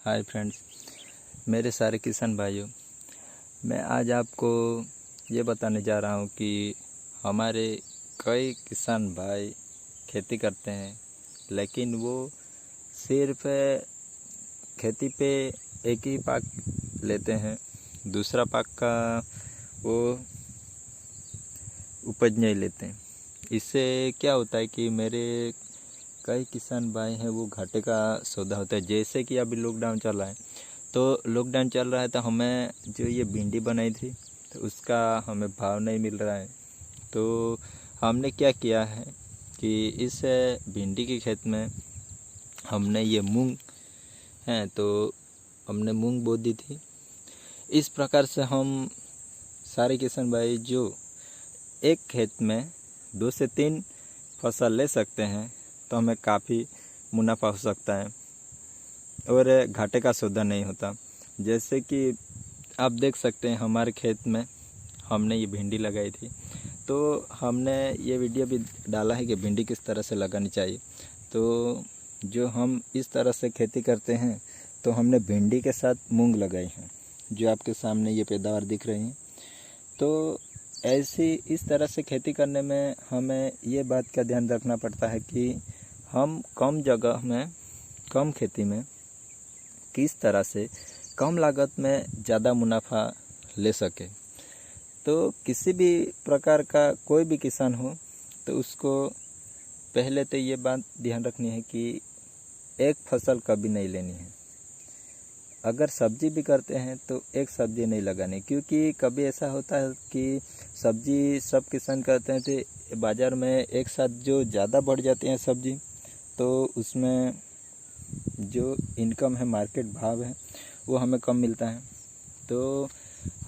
Hi friends, मेरे सारे किसान भाइयों, मैं आज आपको ये बताने जा रहा हूँ कि हमारे कई किसान भाई खेती करते हैं, लेकिन वो सिर्फ खेती पे एक ही पाक लेते हैं, दूसरा पाक का वो उपज नहीं लेते हैं। इससे क्या होता है कि मेरे कई किसान भाई हैं वो घाटे का सौदा होता है। जैसे कि अभी लॉकडाउन चल रहा है, तो लॉकडाउन चल रहा है तो हमें जो ये भिंडी बनाई थी तो उसका हमें भाव नहीं मिल रहा है। तो हमने क्या किया है कि इस भिंडी के खेत में हमने ये मूंग है तो हमने मूंग बो दी थी। इस प्रकार से हम सारे किसान भाई जो एक खेत में 2 से 3 फसल ले सकते हैं तो हमें काफ़ी मुनाफा हो सकता है और घाटे का सौदा नहीं होता। जैसे कि आप देख सकते हैं हमारे खेत में हमने ये भिंडी लगाई थी, तो हमने ये वीडियो भी डाला है कि भिंडी किस तरह से लगानी चाहिए। तो जो हम इस तरह से खेती करते हैं तो हमने भिंडी के साथ मूंग लगाई है, जो आपके सामने ये पैदावार दिख रही है। तो ऐसी इस तरह से खेती करने में हमें ये बात का ध्यान रखना पड़ता है कि हम कम जगह में कम खेती में किस तरह से कम लागत में ज़्यादा मुनाफा ले सके। तो किसी भी प्रकार का कोई भी किसान हो तो उसको पहले तो ये बात ध्यान रखनी है कि एक फसल कभी नहीं लेनी है। अगर सब्जी भी करते हैं तो एक सब्जी नहीं लगानी, क्योंकि कभी ऐसा होता है कि सब्जी सब किसान करते हैं तो बाज़ार में एक साथ जो ज़्यादा बढ़ जाते हैं सब्जी, तो उसमें जो इनकम है, मार्केट भाव है, वो हमें कम मिलता है। तो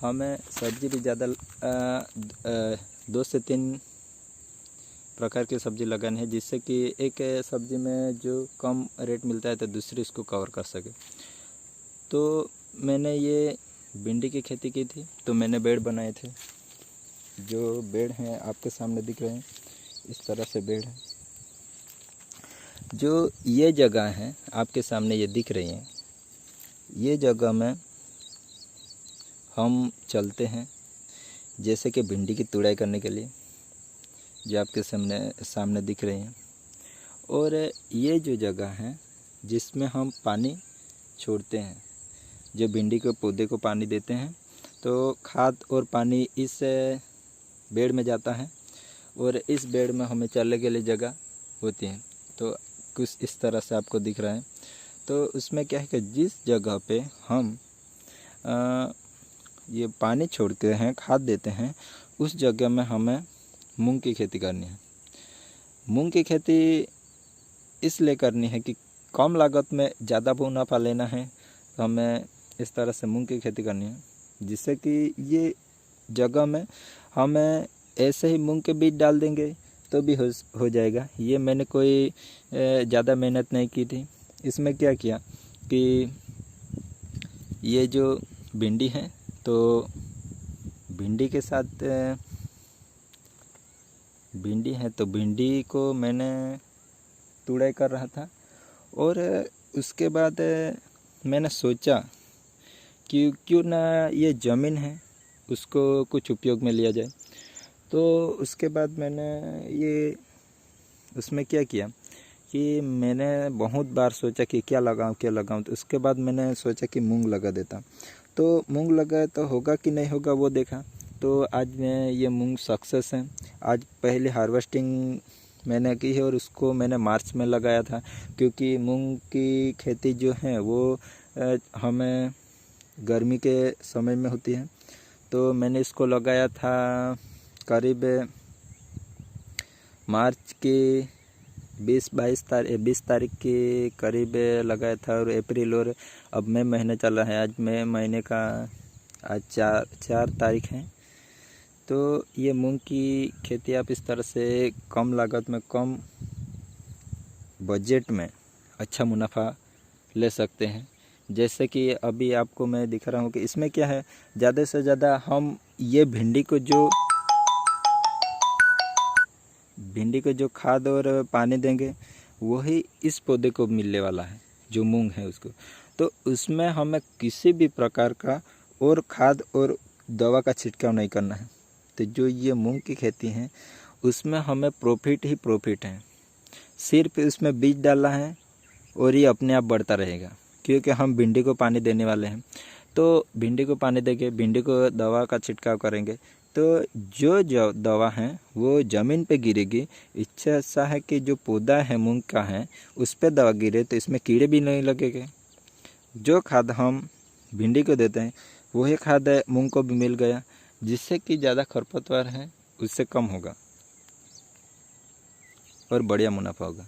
हमें सब्जी भी ज़्यादा 2 से 3 प्रकार की सब्ज़ी लगानी है, जिससे कि एक सब्ज़ी में जो कम रेट मिलता है तो दूसरी इसको कवर कर सके। तो मैंने ये भिंडी की खेती की थी, तो मैंने बेड बनाए थे। जो बेड हैं आपके सामने दिख रहे हैं, इस तरह से बेड है। जो ये जगह है आपके सामने ये दिख रही है, ये जगह में हम चलते हैं जैसे कि भिंडी की तुड़ाई करने के लिए, जो आपके सामने दिख रही हैं। और ये जो जगह है जिसमें हम पानी छोड़ते हैं, जो भिंडी के पौधे को पानी देते हैं, तो खाद और पानी इस बेड में जाता है और इस बेड में हमें चलने के लिए जगह होती है। तो कुछ इस तरह से आपको दिख रहा है। तो उसमें क्या है कि जिस जगह पे हम ये पानी छोड़ते हैं, खाद देते हैं, उस जगह में हमें मूंग की खेती करनी है। मूंग की खेती इसलिए करनी है कि कम लागत में ज़्यादा मुनाफा लेना है, तो हमें इस तरह से मूंग की खेती करनी है, जिससे कि ये जगह में हमें ऐसे ही मूंग के बीज डाल देंगे तो भी हो जाएगा। ये मैंने कोई ज़्यादा मेहनत नहीं की थी। इसमें क्या किया कि ये जो भिंडी है, तो भिंडी के साथ भिंडी है तो भिंडी को मैंने तुड़ाई कर रहा था। और उसके बाद मैंने सोचा कि क्यों ना ये ज़मीन है उसको कुछ उपयोग में लिया जाए। तो उसके बाद मैंने ये उसमें क्या किया कि मैंने बहुत बार सोचा कि क्या लगाऊं। तो उसके बाद मैंने सोचा कि मूंग लगा देता। तो मूंग लगा तो होगा कि नहीं होगा वो देखा। तो आज मैं ये मूंग सक्सेस है। आज पहले हार्वेस्टिंग मैंने की है और उसको मैंने मार्च में लगाया था, क्योंकि मूंग की खेती जो है वो हमें गर्मी के समय में होती है। तो मैंने इसको लगाया था करीब मार्च के 20 तारीख के करीब लगाया था, और अप्रैल और अब मई महीने चल रहा है। आज मई महीने का आज 4 तारीख है। तो ये मूंग की खेती आप इस तरह से कम लागत में, कम बजट में अच्छा मुनाफा ले सकते हैं। जैसे कि अभी आपको मैं दिखा रहा हूँ कि इसमें क्या है, ज़्यादा से ज़्यादा हम ये भिंडी को जो खाद और पानी देंगे वही इस पौधे को मिलने वाला है, जो मूंग है उसको। तो उसमें हमें किसी भी प्रकार का और खाद और दवा का छिड़काव नहीं करना है। तो जो ये मूंग की खेती है उसमें हमें प्रॉफिट ही प्रॉफिट है। सिर्फ उसमें बीज डालना है और ये अपने आप बढ़ता रहेगा, क्योंकि हम भिंडी को पानी देने वाले हैं। तो भिंडी को पानी देंगे, भिंडी को दवा का छिड़काव करेंगे, तो जो दवा है वो ज़मीन पे गिरेगी। इच्छा ऐसा है कि जो पौधा है मूंग का है उस पर दवा गिरे तो इसमें कीड़े भी नहीं लगेंगे। जो खाद हम भिंडी को देते हैं वही खाद मूंग को भी मिल गया, जिससे कि ज़्यादा खरपतवार है उससे कम होगा और बढ़िया मुनाफा होगा।